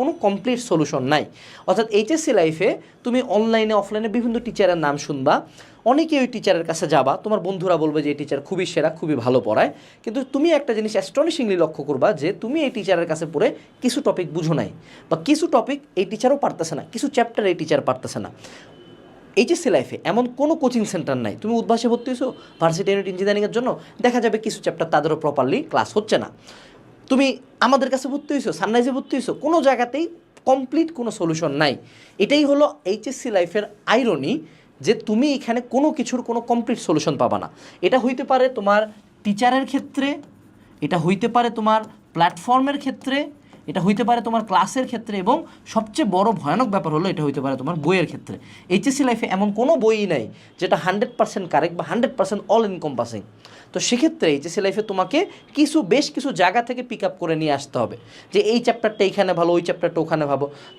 কোনো complete solution নাই। অর্থাৎ এইচএসসি লাইফে তুমি অনলাইনে অফলাইনে বিভিন্ন টিচারের নাম শুনবা, অনেকে ওই টিচারের কাছে যাবা, তোমার বন্ধুরা বলবে যে এই টিচার খুবই সেরা, খুবই ভালো পড়ায়, কিন্তু তুমি একটা জিনিস অ্যাস্টনিশিংলি লক্ষ্য করবা যে তুমি এই টিচারের কাছে পড়ে কিছু টপিক বুঝো নাই, বা কিছু টপিক এই টিচারও পারতেছে না, কিছু চ্যাপ্টার এই টিচার পারতেছে না। এইচএসসি লাইফে এমন কোনো কোচিং সেন্টার নাই, তুমি উদ্ভাসে ভর্তি হয়েছো ভার্সিটি ইউনিট ইঞ্জিনিয়ারিংয়ের জন্য, দেখা যাবে কিছু চ্যাপ্টার তাদেরও প্রপারলি ক্লাস হচ্ছে না। তুমি আমাদের কাছে ভর্তি হয়েছো, সানরাইজে ভর্তি হয়েছো, কোনো জায়গাতেই কমপ্লিট কোনো সলিউশন নাই। এটাই হলো এইচএসসি লাইফের আইরনি, যে তুমি এখানে কোনো কিছুর কোনো কমপ্লিট সলিউশন পাবা না। এটা হইতে পারে তোমার টিচারের ক্ষেত্রে, এটা হইতে পারে তোমার প্ল্যাটফর্মের ক্ষেত্রে, এটা হইতে পারে তোমার ক্লাসের ক্ষেত্রে, এবং সবচেয়ে বড় ভয়ানক ব্যাপার হলো এটা হইতে পারে তোমার বইয়ের ক্ষেত্রে। এইচএসসি লাইফে এমন কোনো বই নাই যেটা 100% কারেক্ট বা 100% অল এনকম্পাসিং। তো সেক্ষেত্রে এইচএসসি লাইফে তোমাকে বেশ কিছু জায়গা থেকে পিক আপ করে নিয়ে আসতে হবে, যে এই চ্যাপ্টারটা এইখানে ভালো, ওই চ্যাপ্টারটা ওখানে ভালো।